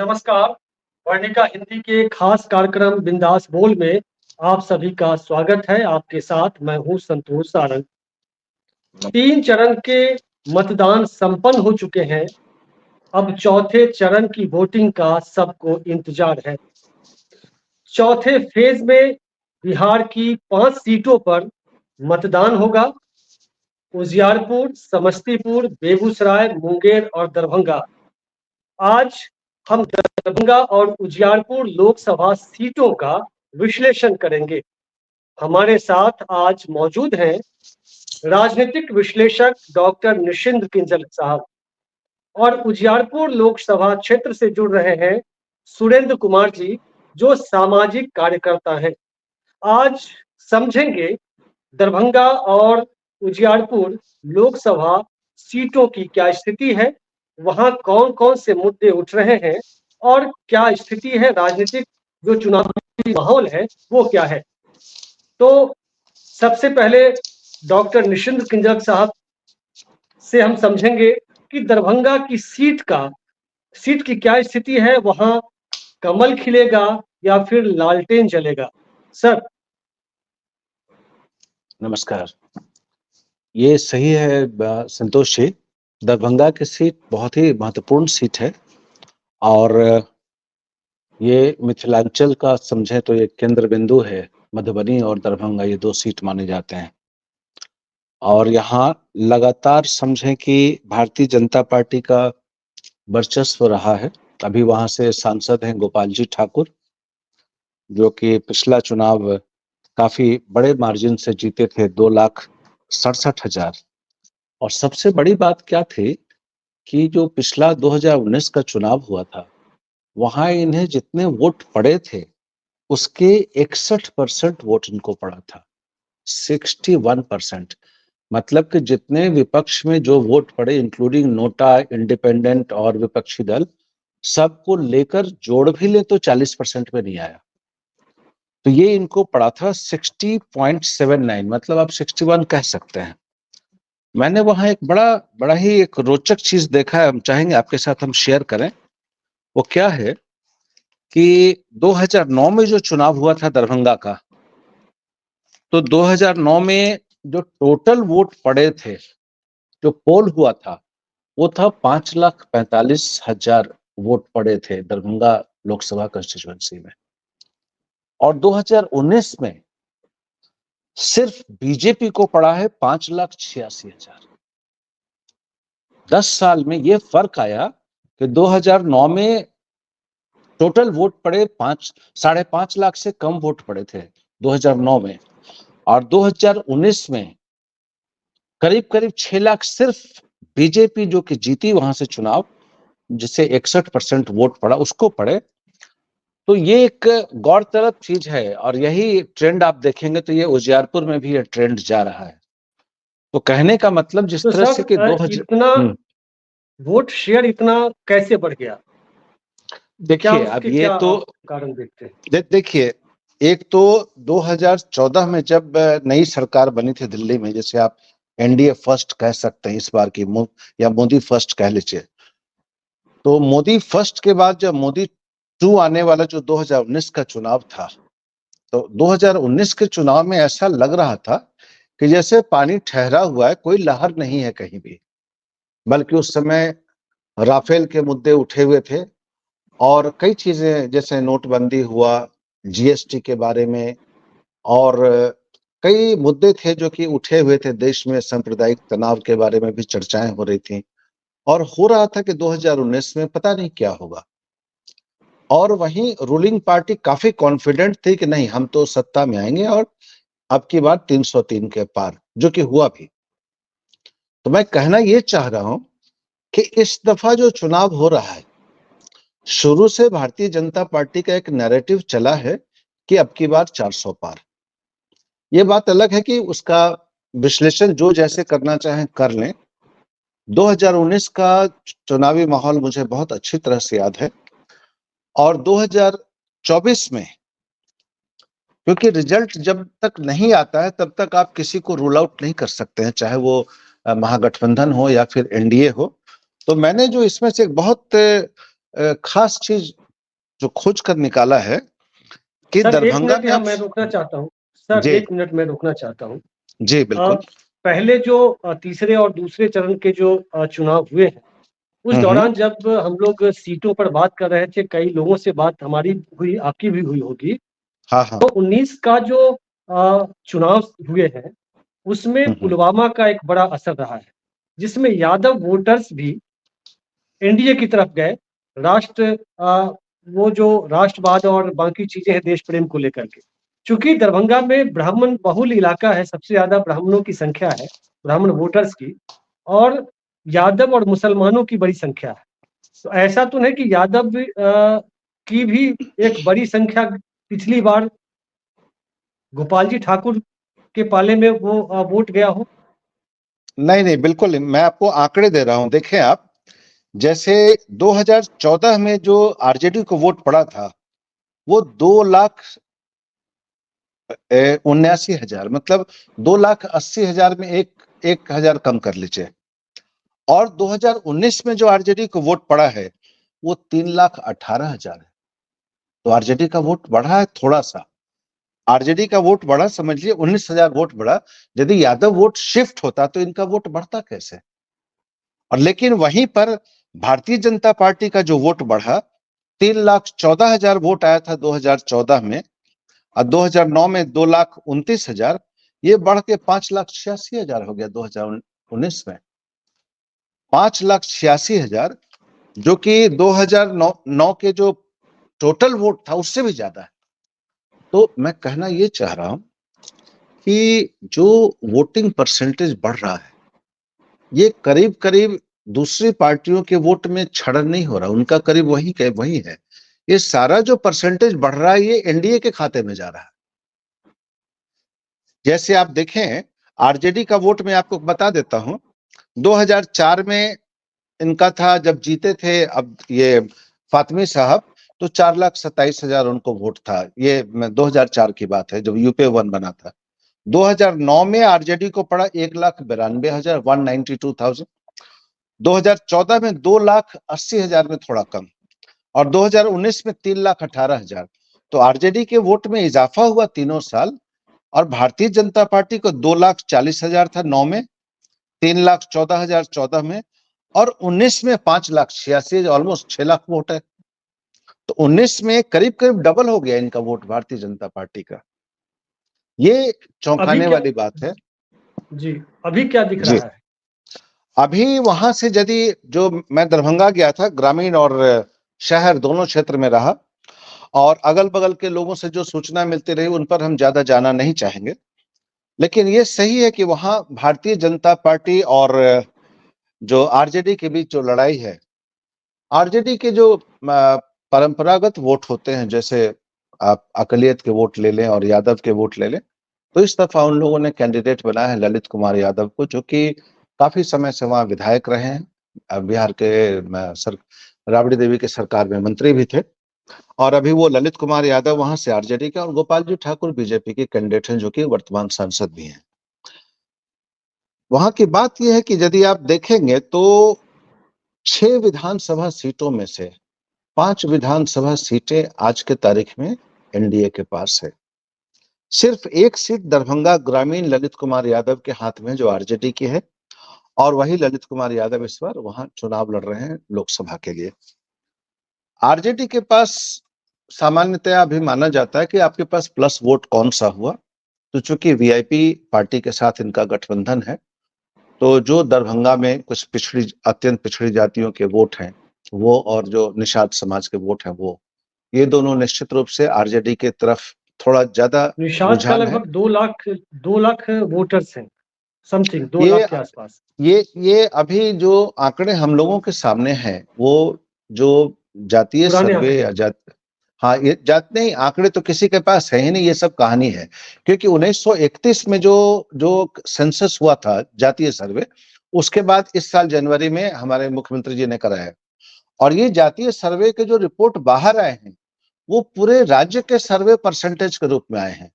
नमस्कार। वर्णिका हिंदी के खास कार्यक्रम बिंदास बोल में आप सभी का स्वागत है। आपके साथ मैं हूं संतोष सारंग। 3 चरण के मतदान संपन्न हो चुके हैं। अब चौथे चरण की वोटिंग का सबको इंतजार है। चौथे फेज में बिहार की 5 सीटों पर मतदान होगा। उजियारपुर, समस्तीपुर, बेगूसराय, मुंगेर और दरभंगा। आज हम दरभंगा और उजियारपुर लोकसभा सीटों का विश्लेषण करेंगे। हमारे साथ आज मौजूद हैं राजनीतिक विश्लेषक डॉक्टर निशिंद किंजल साहब और उजियारपुर लोकसभा क्षेत्र से जुड़ रहे हैं सुरेंद्र कुमार जी, जो सामाजिक कार्यकर्ता हैं। आज समझेंगे दरभंगा और उजियारपुर लोकसभा सीटों की क्या स्थिति है, वहां कौन कौन से मुद्दे उठ रहे हैं और क्या स्थिति है, राजनीतिक जो चुनावी माहौल है वो क्या है। तो सबसे पहले डॉक्टर निशिंद किंजल साहब से हम समझेंगे कि दरभंगा की सीट की क्या स्थिति है, वहां कमल खिलेगा या फिर लालटेन जलेगा। सर। नमस्कार। ये सही है संतोष जी, दरभंगा की सीट बहुत ही महत्वपूर्ण सीट है और ये मिथिलांचल का समझे तो ये केंद्र बिंदु है। मधुबनी और दरभंगा ये 2 सीट माने जाते हैं और यहाँ लगातार समझें कि भारतीय जनता पार्टी का वर्चस्व रहा है। अभी वहां से सांसद हैं गोपाल जी ठाकुर, जो कि पिछला चुनाव काफी बड़े मार्जिन से जीते थे, 2,67,000। और सबसे बड़ी बात क्या थी कि जो पिछला 2019 का चुनाव हुआ था, वहां इन्हें जितने वोट पड़े थे उसके 61% वोट इनको पड़ा था। 61%। मतलब कि जितने विपक्ष में जो वोट पड़े, इंक्लूडिंग नोटा, इंडिपेंडेंट और विपक्षी दल, सबको लेकर जोड़ भी ले तो 40% में नहीं आया। तो ये इनको पड़ा था 60.79, मतलब आप 61 कह सकते हैं। मैंने वहां एक बड़ा ही एक रोचक चीज देखा है, हम चाहेंगे आपके साथ हम शेयर करें। वो क्या है कि 2009 में जो चुनाव हुआ था दरभंगा का, तो 2009 में जो टोटल वोट पड़े थे, जो पोल हुआ था, वो था 5,45,000 वोट पड़े थे दरभंगा लोकसभा कंस्टिट्यूएंसी में। और 2019 में सिर्फ बीजेपी को पड़ा है 5,86,000। 10 साल में ये फर्क आया कि 2009 में टोटल वोट पड़े 5.5 लाख से कम वोट पड़े थे 2009 में, और 2019 में करीब करीब 6 लाख सिर्फ बीजेपी जो कि जीती वहां से चुनाव, जिसे 61% वोट पड़ा, उसको पड़े। तो ये एक गौरतलब चीज है और यही ट्रेंड आप देखेंगे तो ये उजियारपुर में भी ये ट्रेंड जा रहा है। तो कहने का मतलब जिस तो तरह से कि इतना वोट शेयर इतना कैसे बढ़ गया? देखिए, अब ये तो कारण देखते हैं। देखिए, एक तो 2014 में जब नई सरकार बनी थी दिल्ली में, जैसे आप एनडीए फर्स्ट कह सकते हैं इस बार की, या मोदी फर्स्ट कह लीजिए। तो मोदी फर्स्ट के बाद जब मोदी 2 आने वाला जो 2019 का चुनाव था, तो 2019 के चुनाव में ऐसा लग रहा था कि जैसे पानी ठहरा हुआ है, कोई लहर नहीं है कहीं भी। बल्कि उस समय राफेल के मुद्दे उठे हुए थे और कई चीजें, जैसे नोटबंदी हुआ, जीएसटी के बारे में, और कई मुद्दे थे जो कि उठे हुए थे। देश में सांप्रदायिक तनाव के बारे में भी चर्चाएं हो रही थी और हो रहा था कि 2019 में पता नहीं क्या होगा। और वहीं रूलिंग पार्टी काफी कॉन्फिडेंट थी कि नहीं, हम तो सत्ता में आएंगे और अब की बार 303 के पार, जो कि हुआ भी। तो मैं कहना ये चाह रहा हूं कि इस दफा जो चुनाव हो रहा है, शुरू से भारतीय जनता पार्टी का एक नैरेटिव चला है कि अब की बार 400 पार। ये बात अलग है कि उसका विश्लेषण जो जैसे करना चाहें कर लें। 2019 का चुनावी माहौल मुझे बहुत अच्छी तरह से याद है, और 2024 में, क्योंकि रिजल्ट जब तक नहीं आता है तब तक आप किसी को रूल आउट नहीं कर सकते हैं, चाहे वो महागठबंधन हो या फिर एनडीए हो। तो मैंने जो इसमें से एक बहुत खास चीज जो खोज कर निकाला है कि सर एक दरभंगा मिनट में यहाँ अब मैं रोकना चाहता हूँ। सर जी एक मिनट मैं रोकना चाहता हूँ। जी बिल्कुल। पहले जो तीसरे और दूसरे चरण के जो चुनाव हुए हैं, उस हम्म। दौरान जब हम लोग सीटों पर बात कर रहे थे, कई लोगों से बात हमारी हुई, आपकी भी हुई होगी। हाँ हाँ। तो 19 का जो चुनाव हुए हैं, उसमें हम्म। पुलवामा का एक बड़ा असर रहा है, जिसमें यादव वोटर्स भी एनडीए की तरफ गए। राष्ट्र वो जो राष्ट्रवाद और बाकी चीजें हैं देश प्रेम को लेकर के, चूंकि दरभंगा में ब्राह्मण बहुल इलाका है, सबसे ज्यादा ब्राह्मणों की संख्या है, ब्राह्मण वोटर्स की, और यादव और मुसलमानों की बड़ी संख्या है। तो ऐसा तो नहीं कि यादव की भी एक बड़ी संख्या पिछली बार गोपाल जी ठाकुर के पाले में वो वोट गया हो। नहीं नहीं बिल्कुल नहीं, मैं आपको आंकड़े दे रहा हूं, देखें आप। जैसे 2014 में जो आरजेडी को वोट पड़ा था वो 2,79,000, मतलब 2,80,000 में एक हजार कम कर लीजिए। और 2019 में जो आरजेडी को वोट पड़ा है वो 3,18,000 है। तो आरजेडी का वोट बढ़ा है थोड़ा सा, आरजेडी का वोट बढ़ा, समझिए 19,000 वोट बढ़ा। यदि यादव वोट शिफ्ट होता तो इनका वोट बढ़ता कैसे। और लेकिन वहीं पर भारतीय जनता पार्टी का जो वोट बढ़ा, 3,14,000 वोट आया था 2014 में, और 2009 में 2,29,000, ये बढ़ के 5,86,000 हो गया 2019 में। 5,86,000, जो कि 2009 के जो टोटल वोट था उससे भी ज्यादा है। तो मैं कहना ये चाह रहा हूं कि जो वोटिंग परसेंटेज बढ़ रहा है, ये करीब करीब दूसरी पार्टियों के वोट में छड़न नहीं हो रहा, उनका करीब वही है। ये सारा जो परसेंटेज बढ़ रहा है ये एनडीए के खाते में जा रहा है। जैसे आप देखें, आरजेडी का वोट मैं आपको बता देता हूं। 2004 में इनका था, जब जीते थे अब ये फातमी साहब, तो 4,27,000 उनको वोट था। ये 2004 की बात है जब यूपी 1 बना था। 2009 में आरजेडी को पड़ा 1,92,000, 192,000। 2014 में 2,80,000 में थोड़ा कम, और 2019 में 3,18,000। तो आरजेडी के वोट में इजाफा हुआ तीनों साल। और भारतीय जनता पार्टी को 2,40,000 था 9 में, 3,14,000 14 में, और 19 में 5,86,000, ऑलमोस्ट 6 लाख वोट है। तो 19 में करीब करीब डबल हो गया इनका वोट भारतीय जनता पार्टी का। ये अभी चौंकाने क्या वाली बात है। जी, अभी क्या दिख जी, रहा है। अभी वहां से यदि, जो मैं दरभंगा गया था, ग्रामीण और शहर दोनों क्षेत्र में रहा, और अगल बगल के लोगों से जो सूचना मिलती रही उन पर हम ज्यादा जाना नहीं चाहेंगे। लेकिन ये सही है कि वहां भारतीय जनता पार्टी और जो आरजेडी के बीच जो लड़ाई है, आरजेडी के जो परंपरागत वोट होते हैं, जैसे आप अकलियत के वोट ले लें और यादव के वोट ले लें, तो इस दफा उन लोगों ने कैंडिडेट बनाया है ललित कुमार यादव को, जो कि काफी समय से वहां विधायक रहे हैं। बिहार के राबड़ी देवी के सरकार में मंत्री भी थे। और अभी वो ललित कुमार यादव वहां से आरजेडी के, और गोपाल जी ठाकुर बीजेपी के कैंडिडेट हैं, जो कि वर्तमान सांसद भी हैं। वहां की बात यह है कि यदि आप देखेंगे तो 6 विधानसभा सीटों में से 5 विधानसभा सीटें आज के तारीख में एनडीए के पास है। सिर्फ एक सीट दरभंगा ग्रामीण ललित कुमार यादव के हाथ में, जो आरजेडी की है, और वही ललित कुमार यादव इस बार वहां चुनाव लड़ रहे हैं लोकसभा के लिए। आरजेडी के पास सामान्यतया अभी माना जाता है कि आपके पास प्लस वोट कौन सा हुआ। तो चूंकि वीआईपी पार्टी के साथ इनका गठबंधन है, तो जो दरभंगा में कुछ अत्यंत पिछड़ी जातियों के वोट हैं वो, और जो निषाद समाज के वोट हैं वो, ये दोनों निश्चित रूप से आरजेडी के तरफ थोड़ा ज्यादा निषाद का रुझान है। लगभग 2 लाख वोटर्स हैं, समथिंग 2 लाख ये के आसपास। ये अभी जो आंकड़े हम लोगों के सामने हैं, वो जो जातीय पुराने सर्वे आंकड़े या हैं। हाँ, ये जात नहीं, आंकड़े तो किसी के पास है ही नहीं, ये सब कहानी है। क्योंकि 1931 में जो जो सेंसस हुआ था, जातीय सर्वे, उसके बाद इस साल जनवरी में हमारे मुख्यमंत्री जी ने कराया। और ये जातीय सर्वे के जो रिपोर्ट बाहर आए हैं, वो पूरे राज्य के सर्वे परसेंटेज के रूप में आए हैं।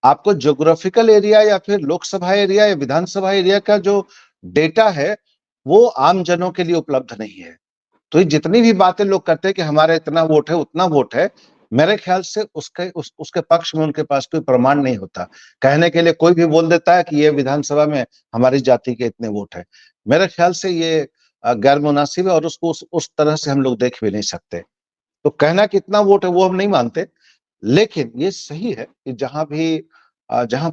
आपको ज्योग्राफिकल एरिया या फिर लोकसभा एरिया या विधानसभा एरिया का जो डेटा है, वो आम जनों के लिए उपलब्ध नहीं है। तो ये जितनी भी बातें लोग करते हैं कि हमारा इतना वोट है उतना वोट है, मेरे ख्याल से उसके पक्ष में उनके पास कोई प्रमाण नहीं होता। कहने के लिए कोई भी बोल देता है कि ये विधानसभा में हमारी जाति के इतने वोट है। मेरे ख्याल से ये गैर मुनासिब है और उसको उस तरह से हम लोग देख भी नहीं सकते। तो कहना कितना वोट है वो हम नहीं मानते, लेकिन ये सही है कि जहां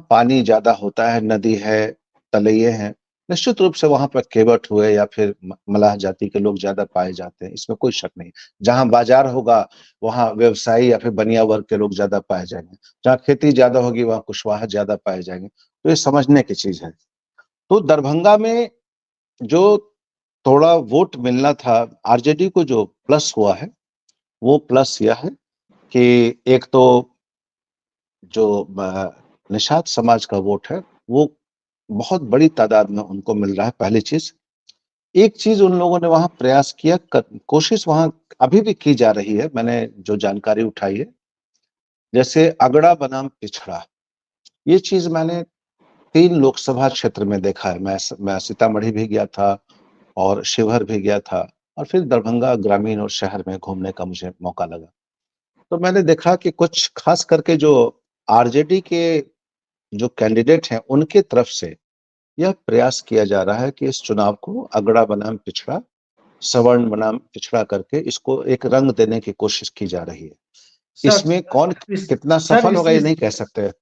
पानी ज्यादा होता है, नदी है, तलैये हैं, निश्चित रूप से वहां पर केवट हुए या फिर मलाह जाति के लोग ज्यादा पाए जाते हैं, इसमें कोई शक नहीं। जहां बाजार होगा वहां व्यवसायी या फिर बनिया वर्ग के लोग ज्यादा पाए जाएंगे, जहां खेती ज्यादा होगी वहां कुशवाहा ज्यादा पाए जाएंगे। तो ये समझने की चीज है। तो दरभंगा में जो थोड़ा वोट मिलना था, आरजेडी को जो प्लस हुआ है वो प्लस यह है कि एक तो जो निषाद समाज का वोट है वो बहुत बड़ी तादाद में उनको मिल रहा है। पहली चीज, एक चीज उन लोगों ने वहां प्रयास किया, कोशिश वहां अभी भी की जा रही है, मैंने जो जानकारी उठाई है, जैसे अगड़ा बनाम पिछड़ा, ये चीज मैंने 3 लोकसभा क्षेत्र में देखा है। मैं सीतामढ़ी भी गया था और शिवहर भी गया था और फिर दरभंगा ग्रामीण और शहर में घूमने का मुझे मौका लगा। तो मैंने देखा कि कुछ खास करके जो आरजेडी के जो कैंडिडेट हैं उनके तरफ से यह प्रयास किया जा रहा है कि इस चुनाव को अगड़ा बनाम पिछड़ा, सवर्ण बनाम पिछड़ा करके इसको एक रंग देने की कोशिश की जा रही है। सर इसमें कौन कितना सर सफल होगा ये नहीं कह सकते।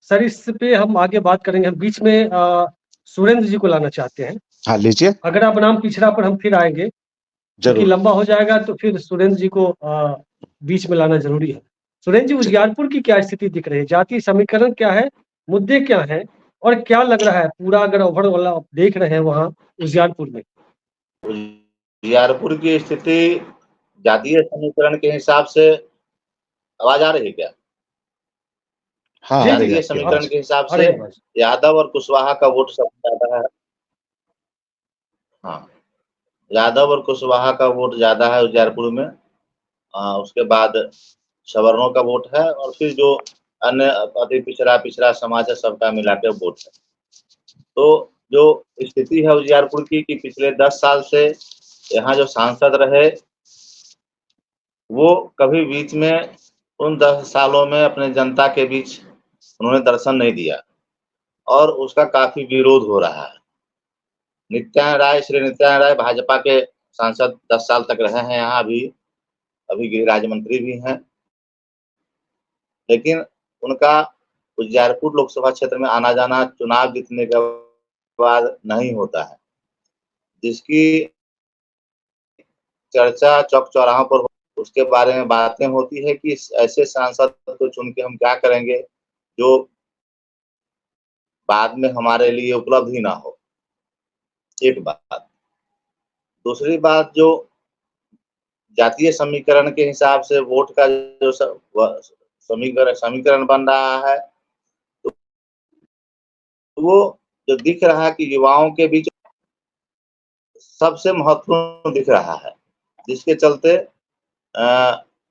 सर इस पे हम आगे बात करेंगे। हम बीच में सुरेंद्र जी को लाना चाहते हैं। हाँ लीजिए, अगड़ा बनाम पिछड़ा पर हम फिर आएंगे, क्योंकि जरूर। लंबा हो जाएगा, तो फिर सुरेंद्र जी को बीच में लाना जरूरी है। सुरेंद्र जी, उजियारपुर की क्या स्थिति दिख रही है? जातीय समीकरण क्या है, मुद्दे क्या हैं, और क्या लग रहा है पूरा अगर ओवरऑल आप देख रहे हैं वहाँ उजियारपुर में? उजियारपुर की स्थिति जातीय समीकरण के हिसाब से, आवाज आ रही है क्या? हाँ, जातीय समीकरण के हिसाब से यादव और कुशवाहा का वोट सबसे ज्यादा है। हाँ, यादव और कुशवाहा का वोट ज्यादा है उजियारपुर में। उसके बाद सवर्णों का वोट है और फिर जो अन्य अति पिछड़ा समाज है सबका मिला के वोट है। तो जो स्थिति है उजियारपुर की कि पिछले 10 साल से यहाँ जो सांसद रहे वो कभी बीच में उन 10 सालों में अपने जनता के बीच उन्होंने दर्शन नहीं दिया और उसका काफी विरोध हो रहा है। श्री नित्यानंद राय भाजपा के सांसद 10 साल तक रहे हैं यहाँ, अभी गृह राज्य मंत्री भी हैं, लेकिन उनका उजियारपुर लोकसभा क्षेत्र में आना जाना चुनाव जीतने के बाद नहीं होता है, जिसकी चर्चा चौक चौराहों पर उसके बारे में बातें होती है कि ऐसे सांसद को चुन के हम क्या करेंगे जो बाद में हमारे लिए उपलब्ध ही ना हो। एक बात। दूसरी बात, जो जातीय समीकरण के हिसाब से वोट का जो समीकरण बन रहा है, तो वो जो दिख रहा है कि युवाओं के बीच सबसे महत्वपूर्ण दिख रहा है, जिसके चलते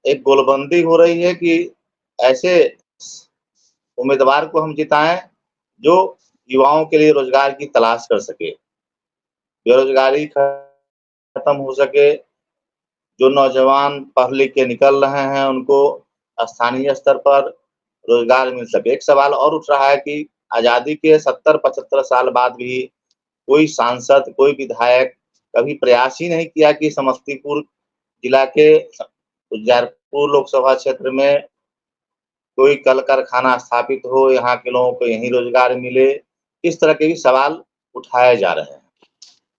एक गोलबंदी हो रही है कि ऐसे उम्मीदवार को हम जिताएं जो युवाओं के लिए रोजगार की तलाश कर सके, बेरोजगारी खत्म हो सके, जो नौजवान पढ़ लिख के निकल रहे हैं उनको स्थानीय स्तर पर रोजगार मिल सके। एक सवाल और उठ रहा है कि आजादी के 70-75 साल बाद भी कोई सांसद, कोई विधायक कभी प्रयास ही नहीं किया कि समस्तीपुर जिला के उजियारपुर लोकसभा क्षेत्र में कोई कल कारखाना स्थापित हो, यहाँ के लोगों को यहीं रोजगार मिले। इस तरह के भी सवाल उठाए जा रहे हैं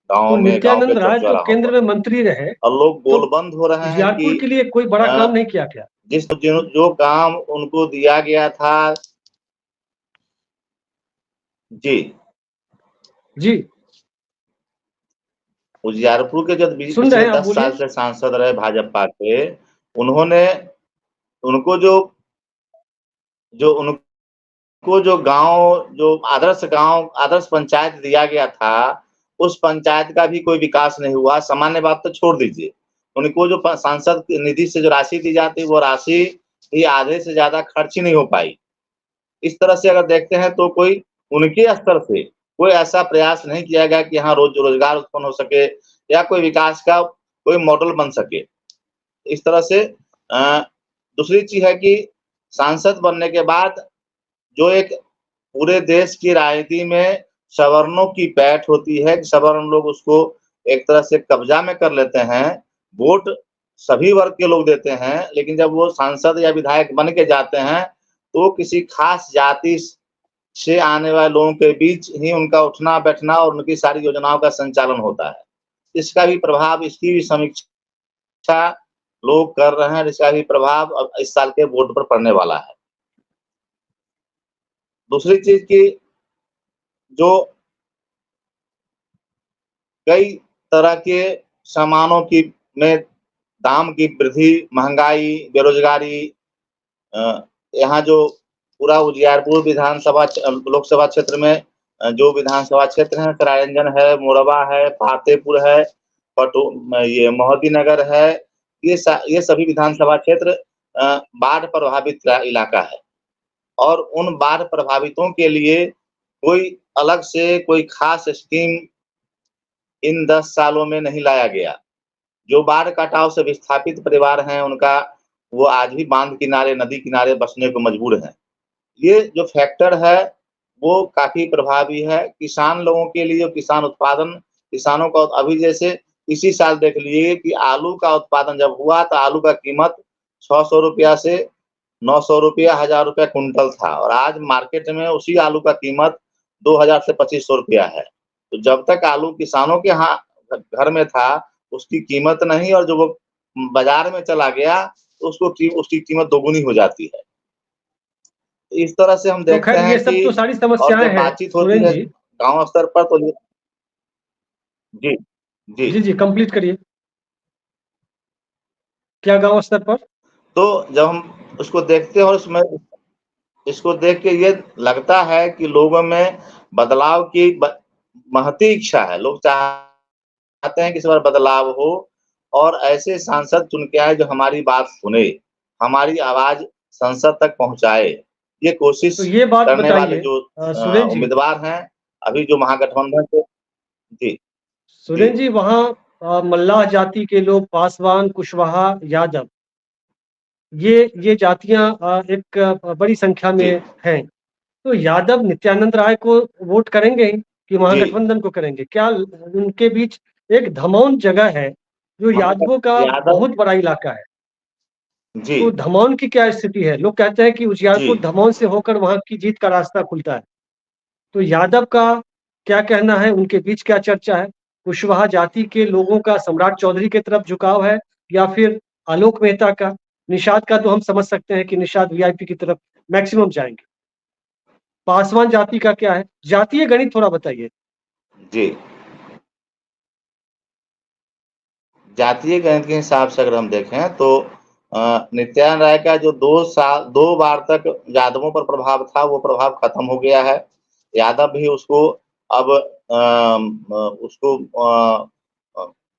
तो नित्यानंद राय जो केंद्र में मंत्री रहे और लोग गोलबंद हो रहे हैं कि के लिए कोई बड़ा काम नहीं किया क्या? जो काम उनको दिया गया था। जी जी, उजियारपुर के जब पिछले 10 साल से सांसद रहे भाजपा के, उन्होंने उनको जो गांव, जो आदर्श पंचायत दिया गया था, उस पंचायत का भी कोई विकास नहीं हुआ। सामान्य बात तो छोड़ दीजिए, उनको जो सांसद निधि से जो राशि दी जाती वो राशि भी आधे से ज्यादा खर्च ही नहीं हो पाई। इस तरह से अगर देखते हैं तो कोई उनके स्तर से कोई ऐसा प्रयास नहीं किया गया कि यहाँ रोजगार उत्पन्न हो सके या कोई विकास का कोई मॉडल बन सके। इस तरह से दूसरी चीज है कि सांसद बनने के बाद जो एक पूरे देश की राजनीति में सवर्णों की पैठ होती है, सवर्ण लोग उसको एक तरह से कब्जा में कर लेते हैं। वोट सभी वर्ग के लोग देते हैं, लेकिन जब वो सांसद या विधायक बन के जाते हैं तो किसी खास जाति से आने वाले लोगों के बीच ही उनका उठना बैठना और उनकी सारी योजनाओं का संचालन होता है। इसका भी प्रभाव, इसकी भी समीक्षा लोग कर रहे हैं, इसका भी प्रभाव अब इस साल के वोट पर पड़ने वाला है। दूसरी चीज की जो कई तरह के सामानों की में दाम की वृद्धि, महंगाई, बेरोजगारी, यहाँ जो पूरा उजियारपुर विधानसभा लोकसभा क्षेत्र में जो विधानसभा क्षेत्र है, सरायरंजन है, मोरबा है, फतेहपुर है, ये मोहद्दी नगर है, ये सभी विधानसभा क्षेत्र बाढ़ प्रभावित इलाका है और उन बाढ़ प्रभावितों के लिए कोई अलग से कोई खास स्कीम इन 10 सालों में नहीं लाया गया। जो बाढ़ कटाव से विस्थापित परिवार हैं, उनका वो आज भी बांध किनारे, नदी किनारे बसने को मजबूर हैं। ये जो फैक्टर है वो काफी प्रभावी है किसान लोगों के लिए। किसान उत्पादन, किसानों का अभी जैसे इसी साल देख लीजिए कि आलू का उत्पादन जब हुआ तो आलू का कीमत 600 रुपया से 900 रुपया, 1000 रुपया कुंटल था और आज मार्केट में उसी आलू का कीमत 2000 से 2500 रुपया है। तो जब तक आलू किसानों के घर में था उसकी कीमत नहीं, और जब वो बाजार में चला गया तो उसकी कीमत दोगुनी हो जाती है। इस तरह से हम तो देखते खैर हैं ये सब कि तो सारी और समस्याएं जब हैं बातचीत होती सुरेंद्र है जी। गांव स्तर पर तो जी जी जी कंप्लीट करिए। क्या गांव स्तर पर? तो जब हम उसको देखते हैं और उसमें इसको देख के ये लगता है कि लोगों में बदलाव की महती इच्छा है। लोग चाहते हैं कि इस बार बदलाव हो और ऐसे सांसद चुन के आए जो हमारी बात सुने, हमारी आवाज संसद तक पहुंचाए। ये कोशिश तो ये बात करने वाले बताइए जो सुरेंद्र जी। उम्मीदवार हैं अभी जो महागठबंधन के जी जी सुरेंद्र जी वहाँ मल्लाह जाति के लोग पासवान, कुशवाहा, यादव, ये जातियां एक बड़ी संख्या जी में हैं। तो यादव नित्यानंद राय को वोट करेंगे ही कि जी महागठबंधन को करेंगे? क्या उनके बीच एक धमौन जगह है जो यादवों का यादव बहुत बड़ा इलाका है? जी तो धमौन की क्या स्थिति है? लोग कहते हैं कि जी उजियारपुर धमौन से होकर वहां की जीत का रास्ता खुलता है। तो यादव का क्या कहना है? उनके बीच क्या चर्चा है? कुशवाहा जाति के लोगों का सम्राट चौधरी की तरफ झुकाव है या फिर आलोक मेहता का? निषाद का तो हम समझ सकते हैं कि निषाद वीआईपी की तरफ मैक्सिमम जाएंगे। पासवान जाति का क्या है? जातीय गणित थोड़ा बताइए। जी जातीय गणित के हिसाब से अगर हम देखें तो नित्यानंद राय का जो 2 बार तक यादवों पर प्रभाव था वो प्रभाव खत्म हो गया है। यादव भी उसको अब उसको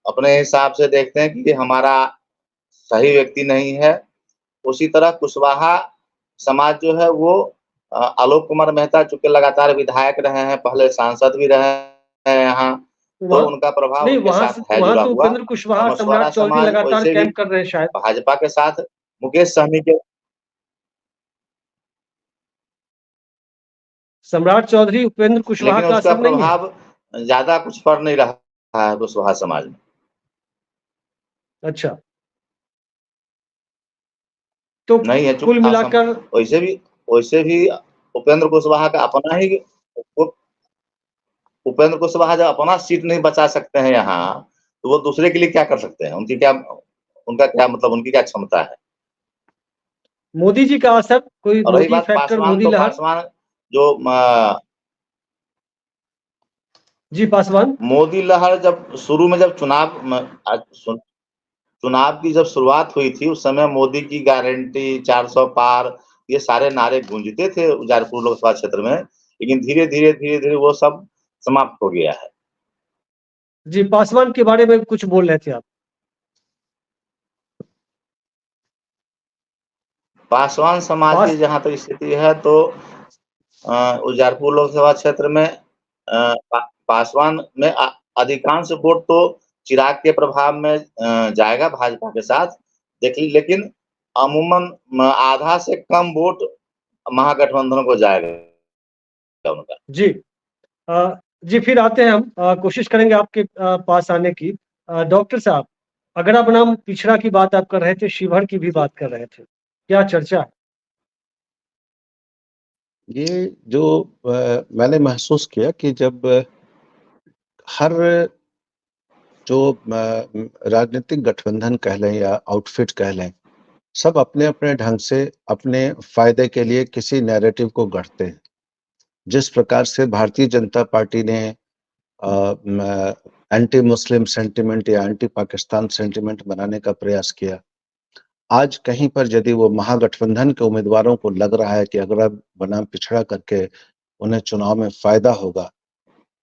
अपने हिसाब से देखते हैं कि ये हमारा सही व्यक्ति नहीं है। उसी तरह कुशवाहा समाज जो है वो आलोक कुमार मेहता चूंकि लगातार विधायक रहे हैं, पहले सांसद भी रहे हैं यहाँ, तो वहां उनका प्रभाव नहीं, उनके साथ है वहां जुड़ा तो हुआ। उपेंद्र कुशवाहा, और सम्राट मछुआरा चौधरी समाज लगातार वैसे भी कैंप कर रहे हैं शायद। भाजपा के साथ मुकेश सहनी के सम्राट चौधरी उपेंद्र कुशवाहा लेकिन का उसका असर नहीं है? प्रभाव ज्यादा कुछ पड़ नहीं रहा है कुशवाहा समाज में। अच्छा, तो नहीं है कुल मिलाकर वैसे भी उपेंद्र कुशवाहा का अपना ही उपेंद्र कुशवाहा जब अपना सीट नहीं बचा सकते हैं यहाँ, तो वो दूसरे के लिए क्या कर सकते हैं? उनका क्या मतलब, उनकी क्या क्षमता है? मोदी जी का असर, कोई और रही मोदी बात फैक्टर, पासवान, मोदी तो लहर? पासवान जो जी पासवान। मोदी लहर जब शुरू में जब चुनाव की जब शुरुआत हुई थी उस समय मोदी की गारंटी, 400 पार, ये सारे नारे गूंजते थे उजियारपुर लोकसभा क्षेत्र में, लेकिन धीरे धीरे वो सब समाप्त हो गया है। जी पासवान के बारे में कुछ बोल रहे थे आप। पासवान समाज की जहां तक स्थिति है तो उजियारपुर लोकसभा क्षेत्र में पासवान में अधिकांश वोट तो चिराग के प्रभाव में जाएगा भाजपा के साथ देख ली, लेकिन अमूमन आधा से कम वोट महागठबंधन को जाएगा उनका। जी जी, फिर आते हैं हम, कोशिश करेंगे आपके पास आने की। डॉक्टर साहब, अगड़ा बनाम पिछड़ा की बात आप कर रहे थे, शिवहर की भी बात कर रहे थे, क्या चर्चा है? ये जो मैंने महसूस किया कि जब हर जो राजनीतिक गठबंधन कह लें या आउटफिट कह लें, सब अपने-अपने ढंग से अपने फायदे के लिए किसी नैरेटिव को गढ़ते हैं। जिस प्रकार से भारतीय जनता पार्टी ने एंटी मुस्लिम सेंटिमेंट या एंटी पाकिस्तान सेंटिमेंट बनाने का प्रयास किया, आज कहीं पर यदि वो महागठबंधन के उम्मीदवारों को लग रहा है कि अगड़ा बनाम पिछड़ा करके उन्हें चुनाव में फायदा होगा,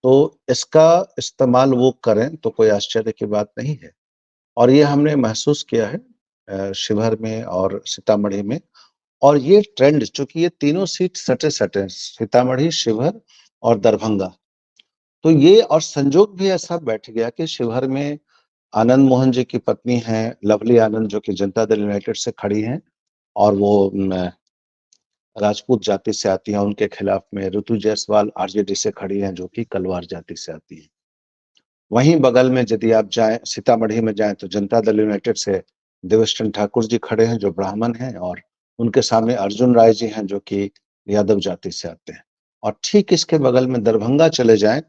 तो इसका इस्तेमाल वो करें तो कोई आश्चर्य की बात नहीं है। और ये हमने महसूस किया है शिवहर में और सीतामढ़ी में। और ये ट्रेंड, चूंकि ये तीनों सीट सटे-सटे हैं, सीतामढ़ी, शिवहर और दरभंगा, तो ये और संजोग भी ऐसा बैठ गया कि शिवहर में आनंद मोहन जी की पत्नी हैं लवली आनंद, जो कि जनता दल यूनाइटेड से खड़ी हैं और वो राजपूत जाति से आती हैं। उनके खिलाफ में ऋतु जायसवाल आरजेडी से खड़ी हैं, जो कि कलवार जाति से आती हैं। वहीं बगल में यदि आप जाएं, सीतामढ़ी में जाएं, तो जनता दल यूनाइटेड से देवेश ठाकुर जी खड़े हैं, जो ब्राह्मण हैं, और उनके सामने अर्जुन राय जी हैं, जो कि यादव जाति से आते हैं। और ठीक इसके बगल में दरभंगा चले जाएं,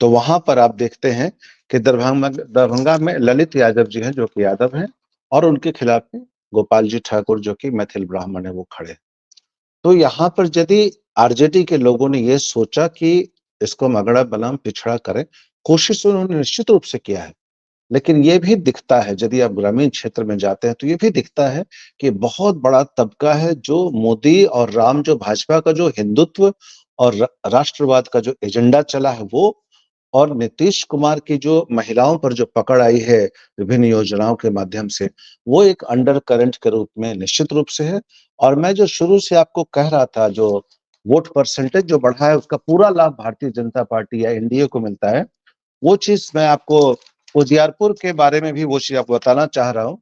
तो वहां पर आप देखते हैं कि दरभंगा में ललित यादव जी हैं, जो कि यादव हैं, और उनके खिलाफ में गोपाल जी ठाकुर, जो कि मैथिल ब्राह्मण है, वो खड़े हैं। तो यहाँ पर यदि आरजेडी के लोगों ने ये सोचा कि इसको हम अगड़ा बनाम पिछड़ा करें, कोशिश उन्होंने निश्चित रूप से किया है, लेकिन ये भी दिखता है, यदि आप ग्रामीण क्षेत्र में जाते हैं तो ये भी दिखता है कि बहुत बड़ा तबका है जो मोदी और राम, जो भाजपा का जो हिंदुत्व और राष्ट्रवाद का जो एजेंडा चला है वो, और नीतीश कुमार की जो महिलाओं पर जो पकड़ आई है विभिन्न योजनाओं के माध्यम से, वो एक अंडर करंट के रूप में निश्चित रूप से है। और मैं जो शुरू से आपको कह रहा था, जो वोट परसेंटेज जो बढ़ा है, उसका पूरा लाभ भारतीय जनता पार्टी या एनडीए को मिलता है। वो चीज मैं आपको उजियारपुर के बारे में भी वो चीज आपको बताना चाह रहा हूँ।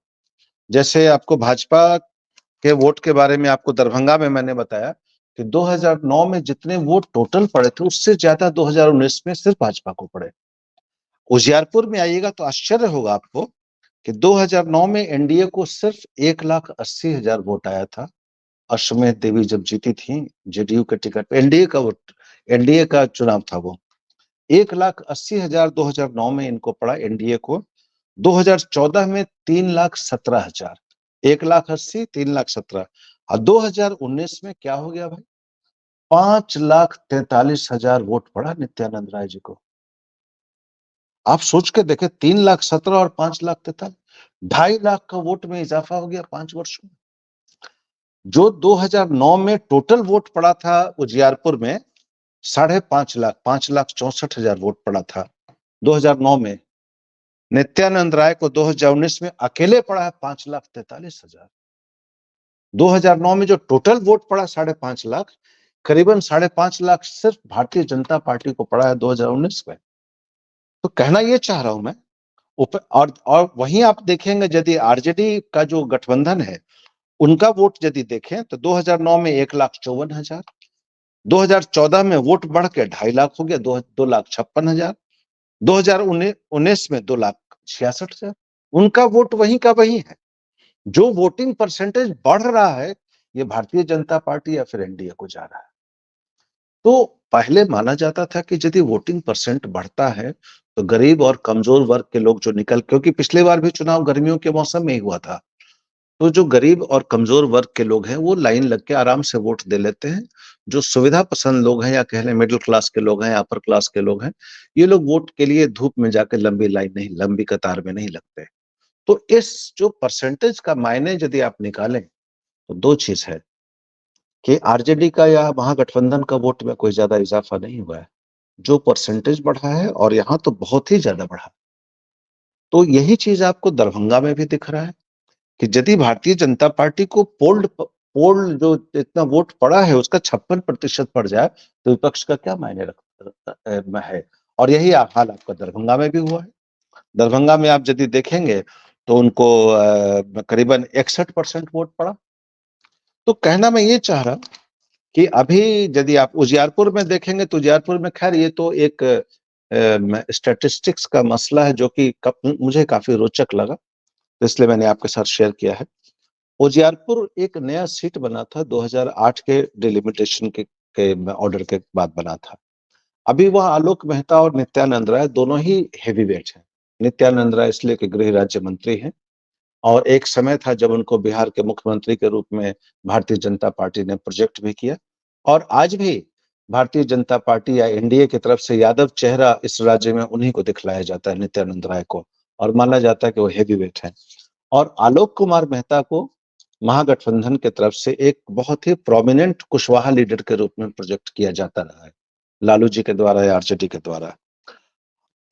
जैसे आपको भाजपा के वोट के बारे में आपको दरभंगा में मैंने बताया कि 2009 में जितने वोट टोटल पड़े थे, उससे ज्यादा 2019 में सिर्फ भाजपा को पड़े। उजियारपुर में आइएगा तो आश्चर्य होगा आपको कि 2009 में एनडीए को सिर्फ 1,80,000 वोट आया था। अश्वमेध देवी जब जीती थी जेडीयू के टिकट पे, एनडीए का वोट, एनडीए का चुनाव था वो। 1,80,000 2009 में इनको पड़ा एनडीए को। 2014 में 3,17,000, 1,80,000 3,17,000। और 2019 में क्या हो गया भाई, 5,43,000 वोट पड़ा नित्यानंद राय जी को। आप सोच के देखें, 3,17,000 और 5,43,000, 2.5 लाख का वोट में इजाफा हो गया 5 वर्षों में। जो 2009 में टोटल वोट पड़ा था उजियारपुर में 5.5 लाख, 5,64,000 वोट पड़ा था 2009 में, नित्यानंद राय को 2019 में अकेले पड़ा है 5,43,000। 2009 में जो टोटल वोट पड़ा 5.5 लाख, करीबन 5.5 लाख सिर्फ भारतीय जनता पार्टी को पड़ा है 2019 में। तो कहना ये चाह रहा हूं मैं, और वहीं आप देखेंगे यदि आरजेडी का जो गठबंधन है उनका वोट यदि देखें तो 2009 में 1,54,000, 2014 में वोट बढ़ के 2.5 लाख हो गया, 2,56,000, 2019 में 2,66,000। उनका वोट वहीं का वहीं है। जो वोटिंग परसेंटेज बढ़ रहा है, ये भारतीय जनता पार्टी या फिर एनडीए को जा रहा है। तो पहले माना जाता था कि यदि वोटिंग परसेंट बढ़ता है तो गरीब और कमजोर वर्ग के लोग जो क्योंकि पिछले बार भी चुनाव गर्मियों के मौसम में ही हुआ था, तो जो गरीब और कमजोर वर्ग के लोग हैं वो लाइन लग के आराम से वोट दे लेते हैं। जो सुविधा पसंद लोग हैं या कह लें मिडिल क्लास के लोग हैं, अपर क्लास के लोग हैं, ये लोग वोट के लिए धूप में जाकर लंबी कतार में नहीं लगते। तो इस जो परसेंटेज का मायने यदि आप निकालें तो दो चीज है कि आरजेडी का या महागठबंधन का वोट में कोई ज्यादा इजाफा नहीं हुआ है, जो परसेंटेज बढ़ा है, और यहाँ तो बहुत ही ज्यादा बढ़ा। तो यही चीज आपको दरभंगा में भी दिख रहा है कि यदि भारतीय जनता पार्टी को पोल्ड जो इतना वोट पड़ा है उसका 56% पड़ जाए तो विपक्ष का क्या मायने रखता है। और यही हाल आपका दरभंगा में भी हुआ है। दरभंगा में आप यदि देखेंगे तो उनको करीबन 61% वोट पड़ा। तो कहना मैं ये चाह रहा कि अभी यदि आप उजियारपुर में देखेंगे तो उजियारपुर में खैर ये तो एक स्टैटिस्टिक्स का मसला है जो कि मुझे काफी रोचक लगा, तो इसलिए मैंने आपके साथ शेयर किया है। उजियारपुर एक नया सीट बना था 2008 के डिलिमिटेशन के ऑर्डर के बाद बना था। अभी वह आलोक मेहता और नित्यानंद राय दोनों ही हेवीवेट हैं। नित्यानंद राय इसलिए कि गृह राज्य मंत्री हैं और एक समय था जब उनको बिहार के मुख्यमंत्री के रूप में भारतीय जनता पार्टी ने प्रोजेक्ट भी किया, और आज भी भारतीय जनता पार्टी या एनडीए की तरफ से यादव चेहरा इस राज्य में उन्हीं को दिखलाया जाता है, नित्यानंद राय को, और माना जाता है कि वो हेवीवेट हैं। और आलोक कुमार मेहता को महागठबंधन की तरफ से एक बहुत ही प्रोमिनेंट कुशवाहा लीडर के रूप में प्रोजेक्ट किया जाता रहा है, लालू जी के द्वारा या आरजेडी के द्वारा।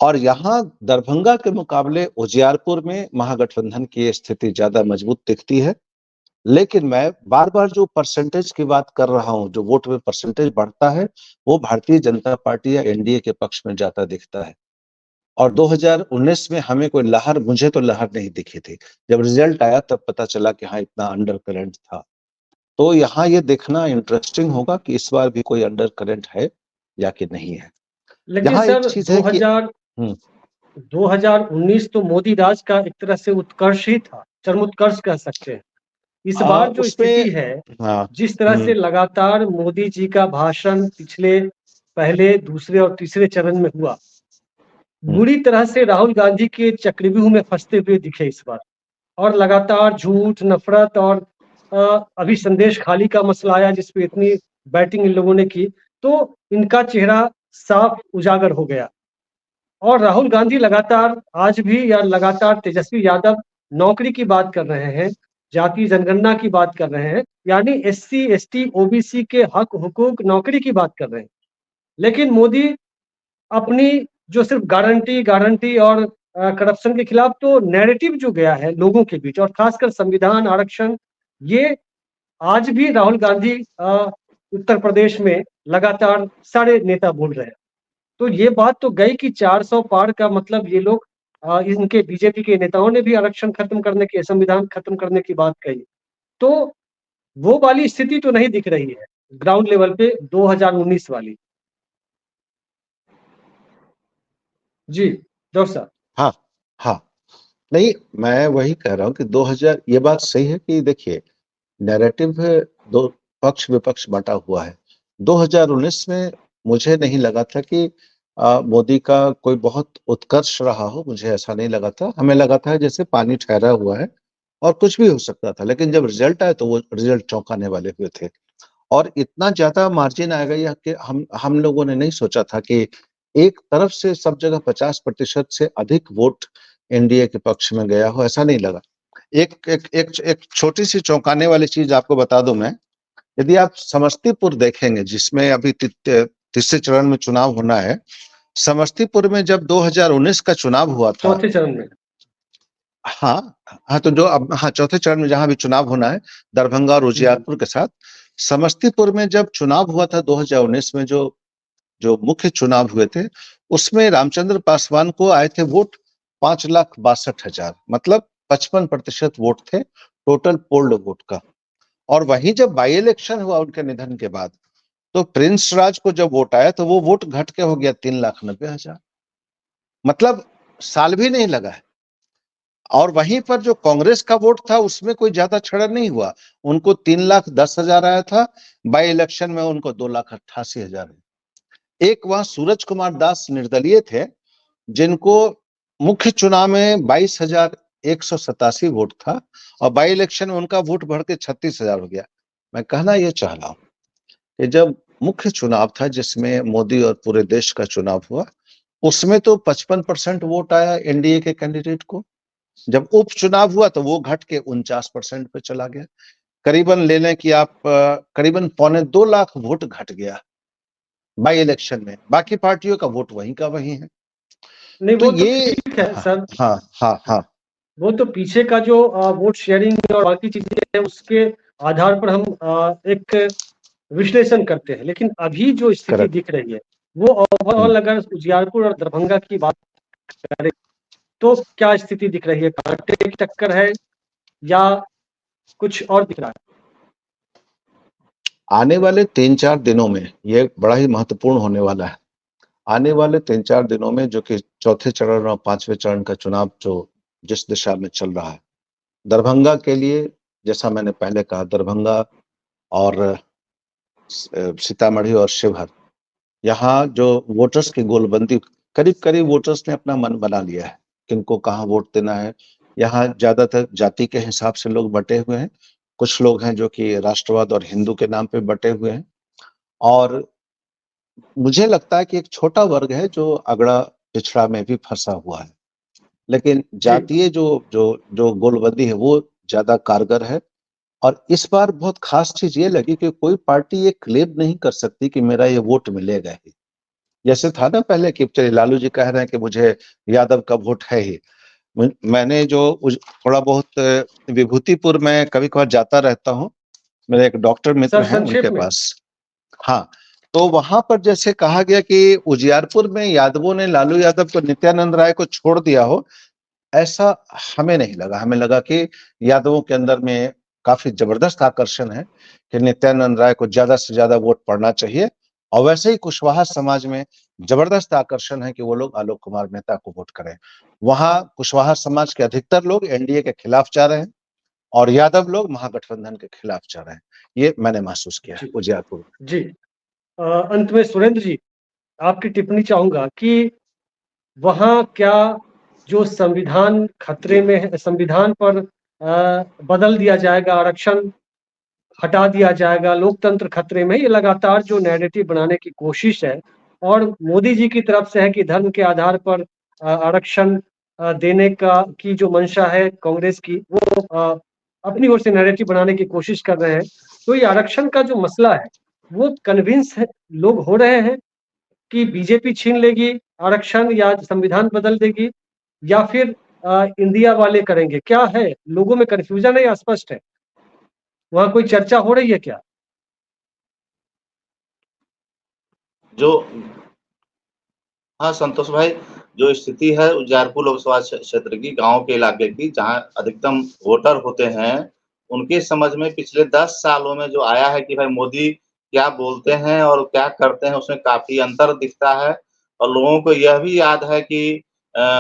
और यहाँ दरभंगा के मुकाबले उजियारपुर में महागठबंधन की स्थिति ज्यादा मजबूत दिखती है। लेकिन मैं बार बार जो परसेंटेज की बात कर रहा हूं, जो वोट में परसेंटेज बढ़ता है, वो भारतीय जनता पार्टी या एनडीए के पक्ष में ज्यादा दिखता है। और 2019 में हमें कोई लहर, मुझे तो लहर नहीं दिखी थी। जब रिजल्ट आया तब पता चला कि हाँ इतना अंडर करंट था। तो यहाँ ये देखना इंटरेस्टिंग होगा कि इस बार भी कोई अंडर करंट है या कि नहीं है। लेकिन यहाँ सर एक चीज है कि 2019 तो मोदी राज का एक तरह से उत्कर्ष ही था, चरमोत्कर्ष कह सकते हैं। इस बार जो स्थिति है, जिस तरह से लगातार मोदी जी का भाषण पिछले पहले, दूसरे और तीसरे चरण में हुआ, बुरी तरह से राहुल गांधी के चक्रव्यूह में फंसते हुए दिखे इस बार। और लगातार झूठ, नफरत और अभी संदेश खाली का मसला आया जिसपे इतनी बैटिंग इन लोगों ने की, तो इनका चेहरा साफ उजागर हो गया। और राहुल गांधी लगातार आज भी या लगातार तेजस्वी यादव नौकरी की बात कर रहे हैं, जाति जनगणना की बात कर रहे हैं, यानी एससी, एसटी, ओबीसी के हक, हुकूक, नौकरी की बात कर रहे हैं। लेकिन मोदी अपनी जो सिर्फ गारंटी और करप्शन के खिलाफ तो नैरेटिव जो गया है लोगों के बीच, और खासकर संविधान, आरक्षण, ये आज भी राहुल गांधी उत्तर प्रदेश में लगातार सारे नेता बोल रहे हैं। तो ये बात तो गई कि 400 पार का मतलब ये लोग इनके बीजेपी के नेताओं ने भी आरक्षण खत्म करने की, संविधान खत्म करने की बात कही। तो वो वाली स्थिति तो नहीं दिख रही है ग्राउंड लेवल पे 2019 वाली। जी डॉक्टर साहब। हाँ, नहीं, मैं वही कह रहा हूँ कि 2000, ये बात सही है कि देखिए नैरेटिव दो पक्ष विपक्ष बटा हुआ है। 2019 में मुझे नहीं लगा था कि मोदी का कोई बहुत उत्कर्ष रहा हो, मुझे ऐसा नहीं लगा था। हमें लगा था जैसे पानी ठहरा हुआ है और कुछ भी हो सकता था। लेकिन जब रिजल्ट आया तो वो रिजल्ट चौंकाने वाले हुए थे, और इतना ज्यादा मार्जिन आएगा यह कि हम लोगों ने नहीं सोचा था कि एक तरफ से सब जगह 50% से अधिक वोट एनडीए के पक्ष में गया हो, ऐसा नहीं लगा। एक छोटी सी चौंकाने वाली चीज आपको बता दूं मैं। यदि आप समस्तीपुर देखेंगे, जिसमें अभी तीसरे चरण में चुनाव होना है, समस्तीपुर में जब 2019 का चुनाव हुआ था, चौथे चरण में, हाँ, तो जो अब चौथे चरण में जहां भी चुनाव होना है, दरभंगा और उजियारपुर के साथ, समस्तीपुर में जब चुनाव हुआ था 2019 में, जो मुख्य चुनाव हुए थे, उसमें रामचंद्र पासवान को आए थे वोट 5,62,000, मतलब 55% वोट थे टोटल पोल्ड वोट का। और वहीं जब बाई इलेक्शन हुआ उनके निधन के बाद, तो प्रिंस राज को जब वोट आया तो वो वोट घट के हो गया 3,90,000, मतलब साल भी नहीं लगा है। और वहीं पर जो कांग्रेस का वोट था उसमें कोई ज्यादा छड़ा नहीं हुआ, उनको 3,10,000 आया था। बाई इलेक्शन में उनको 2,88,000 है। एक वहां सूरज कुमार दास निर्दलीय थे, जिनको मुख्य चुनाव में 22,187 वोट था, और बाई इलेक्शन में उनका वोट बढ़ के 36,000 हो गया। मैं कहना यह चाह रहा हूं कि जब मुख्य चुनाव था जिसमें मोदी और पूरे देश का चुनाव हुआ, उसमें तो 55% वोट आया एनडीए के कैंडिडेट को। जब उपचुनाव हुआ तो वो घट के 49% पे चला गया। करीबन ले लें कि आप करीबन 2.25 लाख वोट घट गया बाई इलेक्शन में। बाकी पार्टियों का वोट वहीं का वहीं है। नहीं तो वो तो ये ठीक है सर। हाँ, वो तो पीछे का जो वोट शेयरिंग और बाकी चीजें हैं उसके आधार पर हम एक विश्लेषण करते हैं। लेकिन अभी जो स्थिति Correct. दिख रही है वो ओवरऑल अगर उजियारपुर और दरभंगा की बात करें तो क्या स्थिति दिख रही है? कांटे की टक्कर है या कुछ और दिख रहा है? आने वाले 3-4 दिनों में ये बड़ा ही महत्वपूर्ण होने वाला है। आने वाले 3-4 दिनों में, जो कि चौथे चरण और 5वें चरण का चुनाव जो जिस दिशा में चल रहा है, दरभंगा के लिए, जैसा मैंने पहले कहा, दरभंगा और सीतामढ़ी और शिवहर, यहाँ जो वोटर्स की गोलबंदी, करीब करीब वोटर्स ने अपना मन बना लिया है किनको कहाँ वोट देना है। यहाँ ज्यादातर जाति के हिसाब से लोग बटे हुए हैं, कुछ लोग हैं जो कि राष्ट्रवाद और हिंदू के नाम पे बटे हुए हैं, और मुझे लगता है कि एक छोटा वर्ग है जो अगड़ा पिछड़ा में भी फंसा हुआ है, लेकिन जातीय जो जो जो गोलबंदी है वो ज्यादा कारगर है। और इस बार बहुत खास चीज ये लगी कि कोई पार्टी ये क्लेम नहीं कर सकती कि मेरा ये वोट मिलेगा ही। जैसे था ना पहले कि चलिए लालू जी कह रहे हैं कि मुझे यादव का वोट है ही। मैंने जो थोड़ा बहुत विभूतिपुर में कभी कभार जाता रहता हूँ, मेरे एक डॉक्टर मित्र सर हैं संक्षेप उनके में। पास। हाँ, तो वहां पर जैसे कहा गया कि उजियारपुर में यादवों ने लालू यादव को, नित्यानंद राय को छोड़ दिया हो, ऐसा हमें नहीं लगा। हमें लगा कि यादवों के अंदर में काफी जबरदस्त आकर्षण है कि नित्यानंद राय को ज्यादा से ज्यादा वोट पड़ना चाहिए, और वैसे ही कुशवाहा समाज में जबरदस्त आकर्षण है कि वो लोग आलोक कुमार मेहता को वोट करें। वहां कुशवाहा समाज के अधिकतर लोग एनडीए के खिलाफ जा रहे हैं और यादव लोग महागठबंधन के खिलाफ जा रहे हैं। ये मैंने महसूस किया है जी उजियारपुर में। जी। अंत में सुरेंद्र जी, आपकी टिप्पणी चाहूंगा कि वहाँ क्या जो संविधान खतरे में है, संविधान पर बदल दिया जाएगा, आरक्षण हटा दिया जाएगा, लोकतंत्र खतरे में, ये लगातार जो नैरेटिव बनाने की कोशिश है, और मोदी जी की तरफ से है कि धर्म के आधार पर आरक्षण देने का की जो मंशा है कांग्रेस की, वो अपनी ओर से नैरेटिव बनाने की कोशिश कर रहे हैं। तो ये आरक्षण का जो मसला है, वो कन्विंस है लोग हो रहे हैं कि बीजेपी छीन लेगी आरक्षण या संविधान बदल देगी, या फिर इंडिया वाले करेंगे? क्या है, लोगों में कंफ्यूजन है या स्पष्ट है? वहां कोई चर्चा हो रही है क्या? जो हाँ संतोष भाई, जो स्थिति है उजियारपुर लोकसभा क्षेत्र की, गांव के इलाके की, जहां अधिकतम वोटर होते हैं, उनके समझ में पिछले 10 सालों में जो आया है कि भाई मोदी क्या बोलते हैं और क्या करते हैं, उसमें काफी अंतर दिखता है। और लोगों को यह भी याद है कि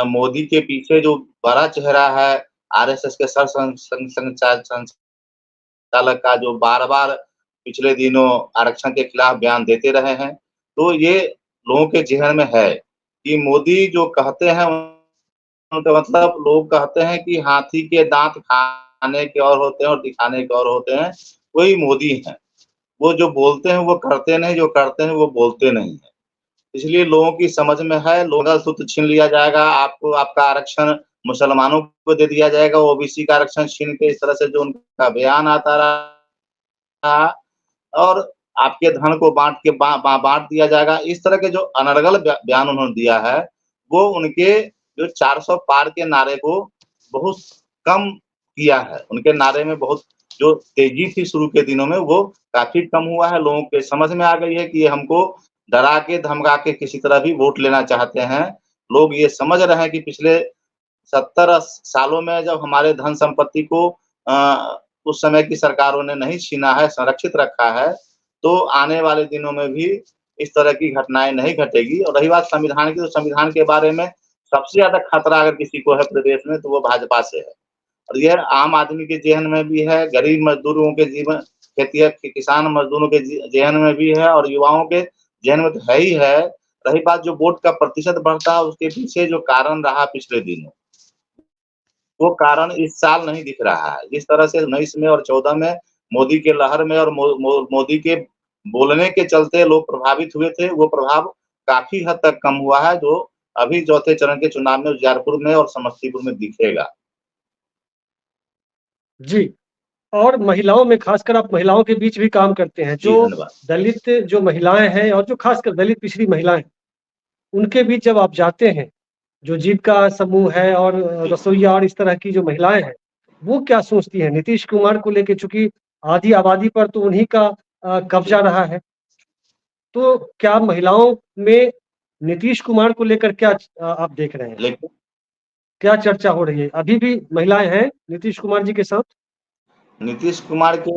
मोदी के पीछे जो बड़ा चेहरा है, आरएसएस के संचालक का, जो बार-बार पिछले दिनों आरक्षण के खिलाफ बयान देते रहे हैं। तो ये लोगों के ज़हन में है कि मोदी जो कहते हैं, उनका मतलब, लोग कहते हैं कि हाथी के दाँत खाने के और होते हैं और दिखाने के और होते हैं, वही मोदी हैं। वो जो बोलते हैं वो करते नहीं, जो करते हैं वो बोलते नहीं हैं। इसलिए लोगों की समझ में है, मंगलसूत्र छीन लिया जाएगा, आपको आपका आरक्षण मुसलमानों को दे दिया जाएगा, ओबीसी का आरक्षण छीन के, इस तरह से जो उनका बयान आता रहा, और आपके धन को बाँट के बाँट दिया जाएगा। इस तरह के जो अनर्गल बयान उन्होंने दिया है, वो उनके जो 400 पार के नारे को बहुत कम किया है। उनके नारे में बहुत जो तेज़ी थी शुरू के दिनों में, वो काफ़ी कम हुआ है। लोगों के समझ में आ गई है कि ये हमको डरा के, धमका के किसी तरह भी वोट लेना चाहते हैं। लोग ये समझ रहे हैं कि पिछले 70 सालों में जब हमारे धन संपत्ति को उस समय की सरकारों ने नहीं छीना है, संरक्षित रखा है, तो आने वाले दिनों में भी इस तरह की घटनाएँ नहीं घटेगी। और रही बात संविधान की, तो संविधान के बारे में सबसे ज़्यादा खतरा अगर किसी को है प्रदेश में, तो वो भाजपा से है। और यह आम आदमी के ज़हन में भी है, गरीब मज़दूरों के जीवन, खेती किसान मज़दूरों के ज़हन में भी है, और युवाओं के ज़हन में तो है ही है। रही बात जो वोट का प्रतिशत बढ़ता है, उसके पीछे जो कारण रहा पिछले दिनों, वो कारण इस साल नहीं दिख रहा है। जिस तरह से 19 में और 14 में मोदी के लहर में और मोदी के बोलने के चलते लोग प्रभावित हुए थे, वो प्रभाव काफ़ी हद तक कम हुआ है, जो अभी चौथे चरण के चुनाव में उजियारपुर में और समस्तीपुर में दिखेगा। जी। और महिलाओं में, खासकर आप महिलाओं के बीच भी काम करते हैं, जी, जो धन्यवाद। दलित जो महिलाएं हैं और जो खासकर दलित पिछड़ी महिलाएं, उनके बीच जब आप जाते हैं, जो जीविका समूह है और जी। रसोईया और इस तरह की जो महिलाएं हैं, वो क्या सोचती हैं नीतीश कुमार को लेके? चूंकि आधी आबादी पर तो उन्हीं का कब्जा जी। रहा है, तो क्या महिलाओं में नीतीश कुमार को लेकर क्या आप देख रहे हैं? लेकिन क्या चर्चा हो रही है? अभी भी महिलाएं हैं नीतीश कुमार जी के साथ? नीतीश कुमार के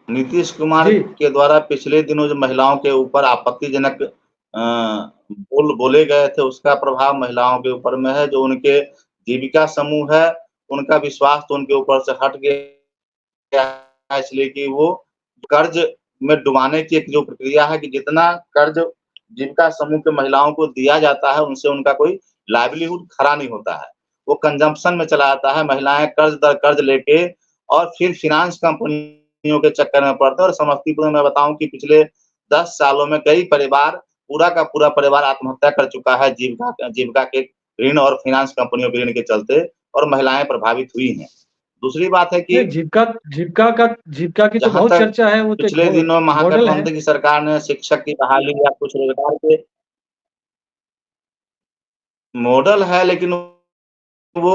नीतीश कुमार जी। के द्वारा पिछले दिनों जो महिलाओं के ऊपर आपत्तिजनक बोले गए थे, उसका प्रभाव महिलाओं के ऊपर में है। जो उनके जीविका समूह है, उनका विश्वास तो उनके ऊपर से हट गया है, इसलिए कि वो कर्ज में डुबाने की एक जो प्रक्रिया है कि जितना कर्ज जीविका समूह के महिलाओं को दिया जाता है, उनसे उनका कोई लाइवलीहुड खड़ा नहीं होता है। वो कंजम्पशन में चला जाता है। महिलाएं कर्ज दर कर्ज लेके और फिर फाइनेंस कंपनियों के चक्कर में पड़ते हैं। और समस्तीपुर में मैं बताऊं कि पिछले 10 सालों में कई परिवार, पूरा का पूरा परिवार आत्महत्या कर चुका है जीविका के ऋण और फाइनेंस कंपनियों के ऋण के चलते, और महिलाएं प्रभावित हुई हैं। दूसरी बात है कि जीविका की तो जहाँ बहुत तक चर्चा है, वो तो पिछले एक दिनों मॉडल है। महागठबंधन की सरकार ने शिक्षक की बहाली या कुछ रोजगार के मॉडल है, लेकिन वो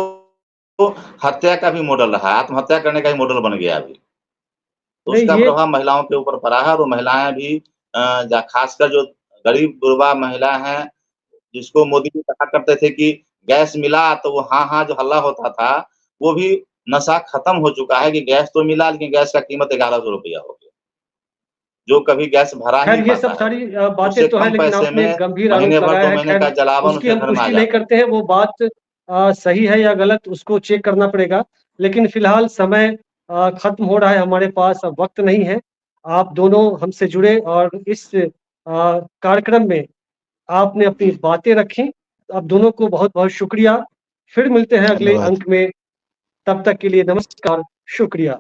हत्या का भी मॉडल रहा है, आत्महत्या करने का ही मॉडल बन गया अभी। तो नहीं, उसका ये प्रभाव महिलाओं के ऊपर पड़ा है, और वो महिलाएं भी खासकर जो गरीब गुरबा महिला हैं, जिसको मोदी जी कहा करते थे कि गैस मिला तो वो हाँ, हाँ जो हल्ला होता था, वो भी नशा खत्म हो चुका है कि गैस तो मिला, लेकिन गैस का कीमत 1100 रुपया हो गया। जो कभी गैस भरा नहीं खैर ये पाता सब है, सारी बातें उससे तो है, कम लेकिन पैसे आपने एक में गंभीर आरोप महीने भर, लगाया 2 है। महीने खैर का जलावन उसकी उसके हम घर में आ पुष्टि नहीं जाता है। करते हैं, वो बात सही है या गलत उसको चेक करना पड़ेगा। लेकिन फिलहाल समय खत्म हो रहा है, हमारे पास अब वक्त नहीं है। आप दोनों हमसे जुड़े और इस कार्यक्रम में आपने अपनी बातें रखी। आप दोनों को बहुत बहुत शुक्रिया। फिर मिलते हैं अगले धन्यवाद। अंक में, तब तक के लिए नमस्कार, शुक्रिया।